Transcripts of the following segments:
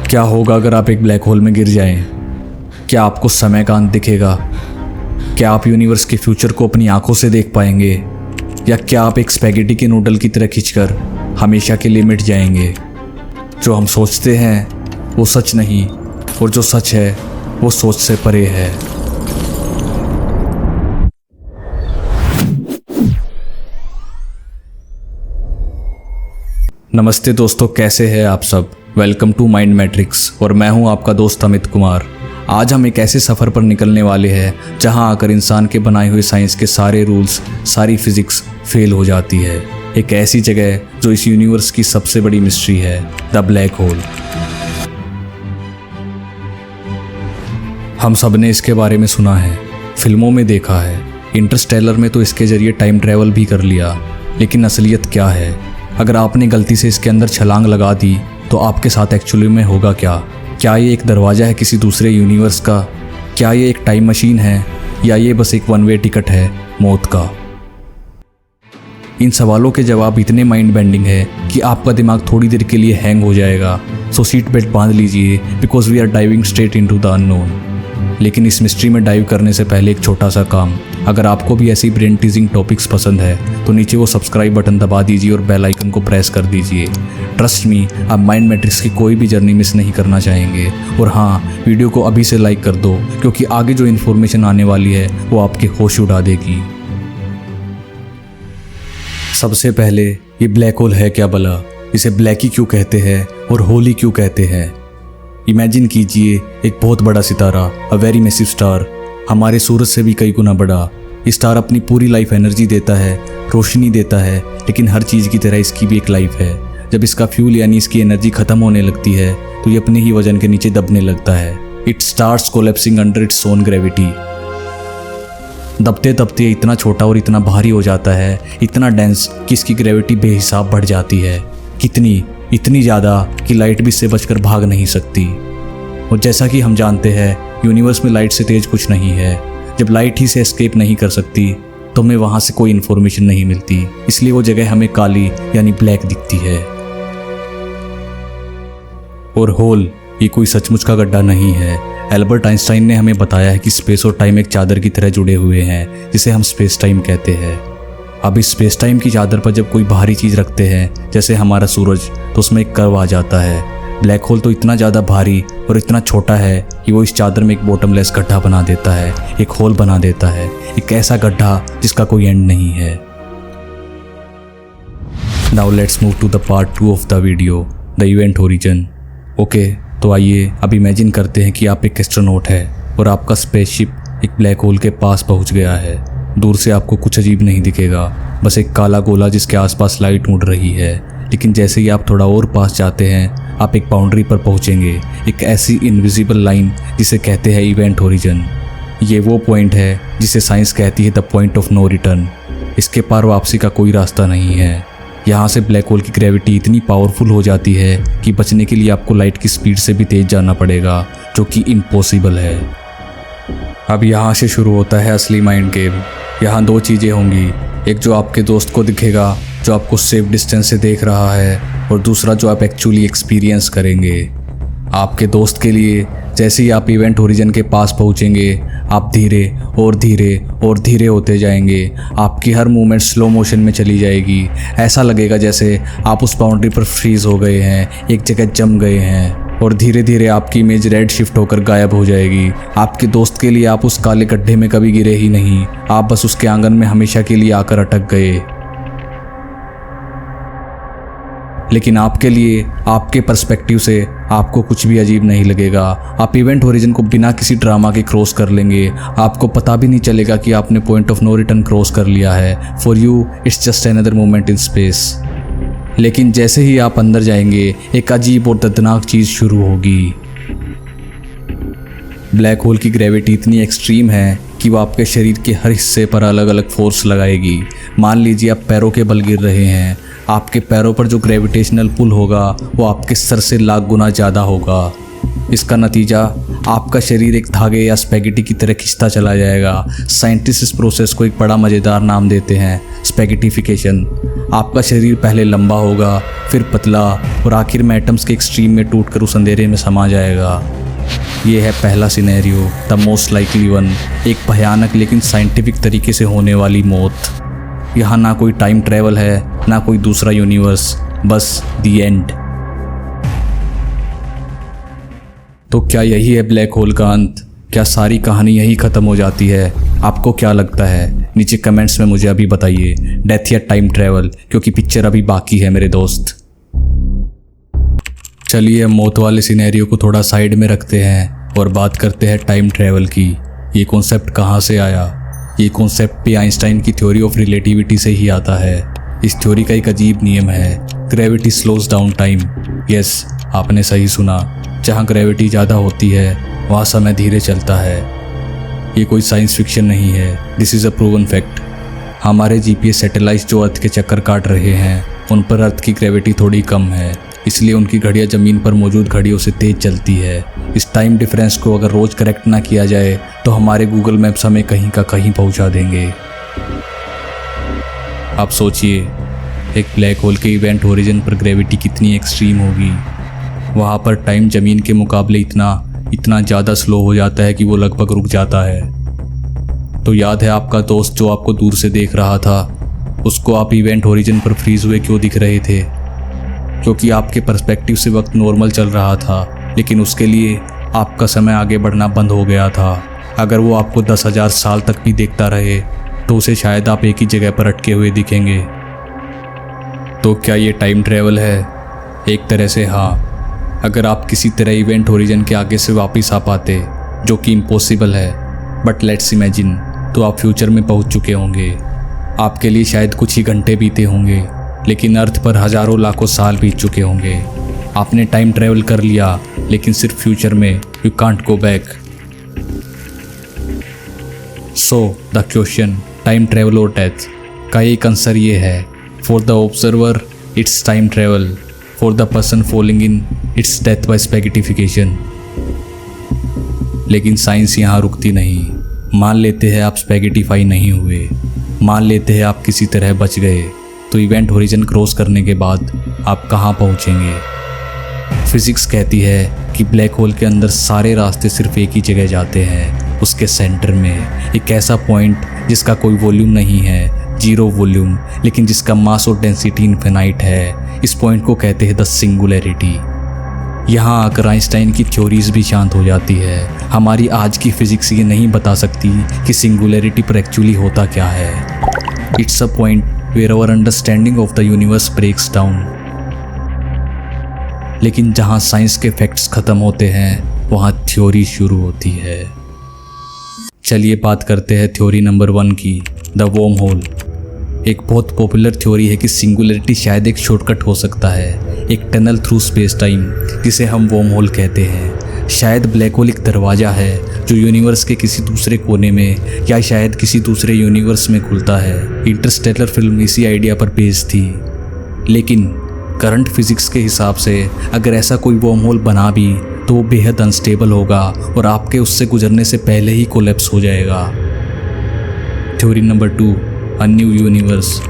क्या होगा अगर आप एक ब्लैक होल में गिर जाएं? क्या आपको समय का अंत दिखेगा? क्या आप यूनिवर्स के फ्यूचर को अपनी आंखों से देख पाएंगे? या क्या आप एक स्पैगेटी के नूडल की तरह खिंचकर हमेशा के लिए मिट जाएंगे? जो हम सोचते हैं वो सच नहीं, और जो सच है वो सोच से परे है। नमस्ते दोस्तों, कैसे हैं आप सब? वेलकम टू माइंड मैट्रिक्स और मैं हूं आपका दोस्त अमित कुमार। आज हम एक ऐसे सफ़र पर निकलने वाले हैं जहां आकर इंसान के बनाए हुए साइंस के सारे रूल्स, सारी फिजिक्स फेल हो जाती है। एक ऐसी जगह जो इस यूनिवर्स की सबसे बड़ी मिस्ट्री है, द ब्लैक होल। हम सब ने इसके बारे में सुना है, फिल्मों में देखा है, इंटरस्टेलर में तो इसके जरिए टाइम ट्रैवल भी कर लिया। लेकिन असलियत क्या है? अगर आपने गलती से इसके अंदर छलांग लगा दी तो आपके साथ एक्चुअली में होगा क्या? क्या ये एक दरवाज़ा है किसी दूसरे यूनिवर्स का? क्या ये एक टाइम मशीन है या ये बस एक वन वे टिकट है मौत का? इन सवालों के जवाब इतने माइंड बेंडिंग है कि आपका दिमाग थोड़ी देर के लिए हैंग हो जाएगा। सो सीट बेल्ट बांध लीजिए, because we are diving straight into the unknown. लेकिन इस मिस्ट्री में डाइव करने से पहले एक छोटा सा काम। अगर आपको भी ऐसी ब्रेन टीजिंग टॉपिक्स पसंद है तो नीचे वो सब्सक्राइब बटन दबा दीजिए और बेल आइकन को प्रेस कर दीजिए। ट्रस्ट मी, आप माइंड मैट्रिक्स की कोई भी जर्नी मिस नहीं करना चाहेंगे। और हाँ, वीडियो को अभी से लाइक कर दो, क्योंकि आगे जो इन्फॉर्मेशन आने वाली है वो आपके होश उड़ा देगी। सबसे पहले, ये ब्लैक होल है क्या भला? इसे ब्लैक ही क्यों कहते हैं और होल ही क्यों कहते हैं? इमेजिन कीजिए एक बहुत बड़ा सितारा, अ वेरी मैसिव स्टार, हमारे सूरज से भी कई गुना बड़ा। ये स्टार अपनी पूरी लाइफ एनर्जी देता है, रोशनी देता है, लेकिन हर चीज़ की तरह इसकी भी एक लाइफ है। जब इसका फ्यूल यानी इसकी एनर्जी खत्म होने लगती है तो ये अपने ही वजन के नीचे दबने लगता है। It starts collapsing under its own gravity. दबते दबते इतना छोटा और इतना भारी हो जाता है, इतना डेंस कि इसकी ग्रेविटी बेहिसाब बढ़ जाती है। कितनी? इतनी ज़्यादा कि लाइट भी इससे बचकर भाग नहीं सकती। और जैसा कि हम जानते हैं, यूनिवर्स में लाइट से तेज कुछ नहीं है। जब लाइट ही से एस्केप नहीं कर सकती तो हमें वहाँ से कोई इन्फॉर्मेशन नहीं मिलती, इसलिए वो जगह हमें काली यानी ब्लैक दिखती है। और होल ये कोई सचमुच का गड्ढा नहीं है। एल्बर्ट आइंस्टाइन ने हमें बताया है कि स्पेस और टाइम एक चादर की तरह जुड़े हुए हैं, जिसे हम स्पेस टाइम कहते हैं। अब इस स्पेस टाइम की चादर पर जब कोई भारी चीज़ रखते हैं, जैसे हमारा सूरज, तो उसमें एक कर्व आ जाता है। ब्लैक होल तो इतना ज़्यादा भारी और इतना छोटा है कि वो इस चादर में एक बॉटमलेस गड्ढा बना देता है, एक होल बना देता है, एक ऐसा गड्ढा जिसका कोई एंड नहीं है। Now let's move to the part 2 of the video, the event origin. Okay, तो आइए अब इमेजिन करते हैं कि आप एक एस्ट्रोनॉट है और आपका स्पेसशिप एक ब्लैक होल के पास पहुंच गया है। दूर से आपको कुछ अजीब नहीं दिखेगा, बस एक काला गोला जिसके आसपास लाइट उड़ रही है। लेकिन जैसे ही आप थोड़ा और पास जाते हैं, आप एक बाउंड्री पर पहुंचेंगे, एक ऐसी इनविजिबल लाइन जिसे कहते हैं इवेंट ओरिजिन। ये वो पॉइंट है जिसे साइंस कहती है the point of no return. इसके पार वापसी का कोई रास्ता नहीं है। यहाँ से ब्लैक होल की ग्रेविटी इतनी पावरफुल हो जाती है कि बचने के लिए आपको लाइट की स्पीड से भी तेज जाना पड़ेगा, जो कि इम्पॉसिबल है। अब यहाँ से शुरू होता है असली माइंड गेम। यहाँ दो चीज़ें होंगी, एक जो आपके दोस्त को दिखेगा जो आपको सेफ डिस्टेंस से देख रहा है, और दूसरा जो आप एक्चुअली एक्सपीरियंस करेंगे। आपके दोस्त के लिए जैसे ही आप इवेंट ओरिजिन के पास पहुंचेंगे, आप धीरे और धीरे और धीरे होते जाएंगे। आपकी हर मूवमेंट स्लो मोशन में चली जाएगी। ऐसा लगेगा जैसे आप उस बाउंड्री पर फ्रीज हो गए हैं, एक जगह जम गए हैं, और धीरे धीरे आपकी इमेज रेड शिफ्ट होकर गायब हो जाएगी। आपके दोस्त के लिए आप उस काले गड्ढे में कभी गिरे ही नहीं, आप बस उसके आंगन में हमेशा के लिए आकर अटक गए। लेकिन आपके लिए, आपके पर्सपेक्टिव से आपको कुछ भी अजीब नहीं लगेगा। आप इवेंट ओरिजिन को बिना किसी ड्रामा के क्रॉस कर लेंगे। आपको पता भी नहीं चलेगा कि आपने point of no return cross कर लिया है। For you it's just another moment in space. लेकिन जैसे ही आप अंदर जाएंगे, एक अजीब और दर्दनाक चीज़ शुरू होगी। ब्लैक होल की ग्रेविटी इतनी एक्सट्रीम है कि वो आपके शरीर के हर हिस्से पर अलग अलग फोर्स लगाएगी। मान लीजिए आप पैरों के बल गिर रहे हैं, आपके पैरों पर जो ग्रेविटेशनल पुल होगा वो आपके सर से लाख गुना ज़्यादा होगा। इसका नतीजा आपका शरीर एक धागे या स्पैगेटी की तरह खिंचता चला जाएगा। साइंटिस्ट इस प्रोसेस को एक बड़ा मज़ेदार नाम देते हैं, स्पैगेटिफिकेशन। आपका शरीर पहले लंबा होगा, फिर पतला, और आखिर में एटम्स के एक्सट्रीम में टूटकर उस अंधेरे में समा जाएगा। ये है पहला scenario, the most likely one, एक भयानक लेकिन साइंटिफिक तरीके से होने वाली मौत। यहाँ ना कोई टाइम ट्रैवल है, ना कोई दूसरा यूनिवर्स, बस दी एंड। तो क्या यही है ब्लैक होल का अंत? क्या सारी कहानी यही ख़त्म हो जाती है? आपको क्या लगता है? नीचे कमेंट्स में मुझे अभी बताइए, डेथ या टाइम ट्रैवल, क्योंकि पिक्चर अभी बाकी है मेरे दोस्त। चलिए मौत वाले सिनेरियो को थोड़ा साइड में रखते हैं और बात करते हैं टाइम ट्रैवल की। ये कॉन्सेप्ट कहाँ से आया? ये कॉन्सेप्ट भी आइंस्टाइन की थ्योरी ऑफ रिलेटिविटी से ही आता है। इस थ्योरी का एक अजीब नियम है, gravity slows down time. Yes, आपने सही सुना, जहाँ ग्रेविटी ज़्यादा होती है वहाँ समय धीरे चलता है। ये कोई साइंस फिक्शन नहीं है, this is a proven fact. हमारे जीपीएस सैटेलाइट जो अर्थ के चक्कर काट रहे हैं, उन पर अर्थ की ग्रेविटी थोड़ी कम है, इसलिए उनकी घड़ियाँ ज़मीन पर मौजूद घड़ियों से तेज़ चलती है। इस टाइम डिफरेंस को अगर रोज़ करेक्ट ना किया जाए तो हमारे गूगल मैप्स हमें कहीं का कहीं पहुँचा देंगे। आप सोचिए, एक ब्लैक होल के इवेंट ओरिजिन पर ग्रेविटी कितनी एक्सट्रीम होगी। वहाँ पर टाइम ज़मीन के मुकाबले इतना ज़्यादा स्लो हो जाता है कि वो लगभग रुक जाता है। तो याद है आपका दोस्त जो आपको दूर से देख रहा था, उसको आप इवेंट ओरिजिन पर फ्रीज हुए क्यों दिख रहे थे? क्योंकि आपके पर्सपेक्टिव से वक्त नॉर्मल चल रहा था, लेकिन उसके लिए आपका समय आगे बढ़ना बंद हो गया था। अगर वो आपको 10,000 साल तक भी देखता रहे तो उसे शायद आप एक ही जगह पर अटके हुए दिखेंगे। तो क्या ये टाइम ट्रैवल है? एक तरह से हाँ, अगर आप किसी तरह इवेंट ओरिजिन के आगे से वापस आ पाते, जो कि इम्पॉसिबल है, बट लेट्स इमेजिन, तो आप फ्यूचर में पहुंच चुके होंगे। आपके लिए शायद कुछ ही घंटे बीते होंगे, लेकिन अर्थ पर हज़ारों लाखों साल बीत चुके होंगे। आपने टाइम ट्रैवल कर लिया, लेकिन सिर्फ फ्यूचर में, you can't go back. So the question, time travel और डेथ, का एक आंसर ये है, for the observer it's time travel, for the person following in its death by spaghettification. लेकिन साइंस यहाँ रुकती नहीं। मान लेते हैं आप स्पैगेटिफाई नहीं हुए, मान लेते हैं आप किसी तरह बच गए, तो इवेंट ओरिजिन क्रॉस करने के बाद आप कहाँ पहुँचेंगे? फिजिक्स कहती है कि ब्लैक होल के अंदर सारे रास्ते सिर्फ एक ही जगह जाते हैं, उसके सेंटर में, एक ऐसा पॉइंट जिसका कोई वॉल्यूम नहीं है, जीरो वॉल्यूम, लेकिन जिसका मास और डेंसिटी इन्फिनाइट है। इस पॉइंट को कहते हैं द सिंगुलैरिटी। यहाँ आकर आइंस्टाइन की थ्योरीज भी शांत हो जाती है। हमारी आज की फिजिक्स ये नहीं बता सकती कि सिंगुलैरिटी पर एक्चुअली होता क्या है। It's a point where our understanding of the universe breaks down. लेकिन जहाँ साइंस के फैक्ट्स ख़त्म होते हैं, वहाँ थ्योरी शुरू होती है। चलिए बात करते हैं थ्योरी नंबर 1 की, द वर्म होल। एक बहुत पॉपुलर थ्योरी है कि सिंगुलैरिटी शायद एक शॉर्टकट हो सकता है, एक टनल थ्रू स्पेस टाइम, जिसे हम वर्म होल कहते हैं। शायद ब्लैक होल एक दरवाज़ा है जो यूनिवर्स के किसी दूसरे कोने में या शायद किसी दूसरे यूनिवर्स में खुलता है। इंटरस्टेलर फिल्म इसी आइडिया पर बेस्ड थी, लेकिन करंट फिजिक्स के हिसाब से अगर ऐसा कोई वर्म होल बना भी तो वो बेहद अनस्टेबल होगा और आपके उससे गुजरने से पहले ही कोलैप्स हो जाएगा। Theory number 2, a new universe.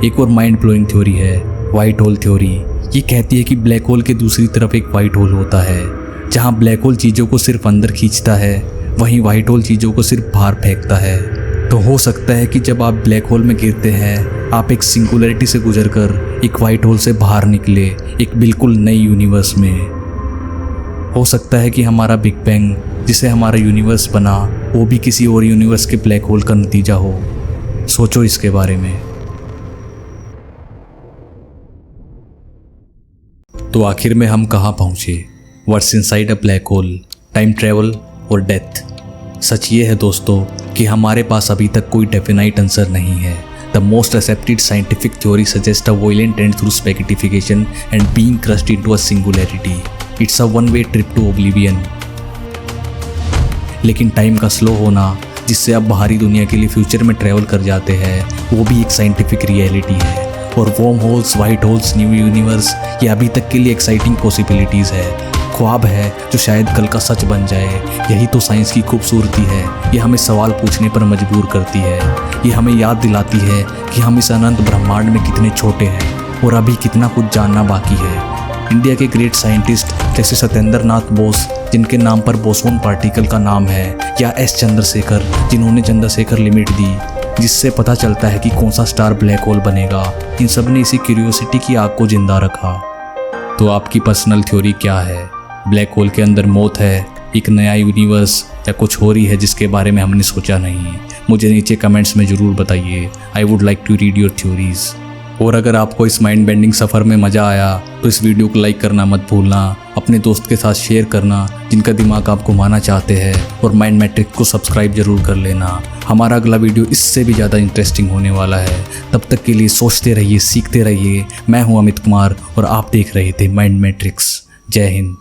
एक और माइंड ब्लोइंग थ्योरी है, वाइट होल थ्योरी। ये कहती है कि ब्लैक होल के दूसरी तरफ एक वाइट होल होता है। जहाँ ब्लैक होल चीज़ों को सिर्फ अंदर खींचता है, वहीं वाइट होल चीज़ों को सिर्फ बाहर फेंकता है। तो हो सकता है कि जब आप ब्लैक होल में गिरते हैं, आप एक सिंगुलैरिटी से गुजरकर एक वाइट होल से बाहर निकले, एक बिल्कुल नई यूनिवर्स में। हो सकता है कि हमारा बिग बैंग, जिसे हमारा यूनिवर्स बना, वो भी किसी और यूनिवर्स के ब्लैक होल का नतीजा हो। सोचो इसके बारे में। तो आखिर में हम कहाँ पहुँचे? What's inside a black hole, time travel और डेथ। सच ये है दोस्तों कि हमारे पास अभी तक कोई डेफिनाइट आंसर नहीं है। The most accepted scientific theory suggest a violent end through spaghettification and being crushed into a singularity. It's a one way trip to oblivion. लेकिन टाइम का स्लो होना, जिससे आप बाहरी दुनिया के लिए फ्यूचर में ट्रैवल कर जाते हैं, वो भी एक साइंटिफिक रियलिटी है। और worm holes, white holes, new universe, ये अभी तक के लिए एक्साइटिंग पॉसिबिलिटीज़ है। ख्वाब है जो शायद कल का सच बन जाए। यही तो साइंस की खूबसूरती है। ये हमें सवाल पूछने पर मजबूर करती है। ये हमें याद दिलाती है कि हम इस अनंत ब्रह्मांड में कितने छोटे हैं और अभी कितना कुछ जानना बाकी है। इंडिया के ग्रेट साइंटिस्ट जैसे सत्येंद्र नाथ बोस, जिनके नाम पर बोसोन पार्टिकल का नाम है, या एस चंद्रशेखर, जिन्होंने चंद्रशेखर लिमिट दी, जिससे पता चलता है कि कौन सा स्टार ब्लैक होल बनेगा, इन सब ने इसी क्यूरियोसिटी की आग को जिंदा रखा। तो आपकी पर्सनल थ्योरी क्या है? ब्लैक होल के अंदर मौत है, एक नया यूनिवर्स, या कुछ हो रही है जिसके बारे में हमने सोचा नहीं? मुझे नीचे कमेंट्स में ज़रूर बताइए। I would like to read your theories. और अगर आपको इस माइंड बेंडिंग सफ़र में मज़ा आया तो इस वीडियो को लाइक करना मत भूलना, अपने दोस्त के साथ शेयर करना जिनका दिमाग आप घुमाना चाहते हैं, और माइंड मैट्रिक्स को सब्सक्राइब जरूर कर लेना। हमारा अगला वीडियो इससे भी ज़्यादा इंटरेस्टिंग होने वाला है। तब तक के लिए सोचते रहिए, सीखते रहिए। मैं हूं अमित कुमार और आप देख रहे थे माइंड मैट्रिक्स। जय हिंद।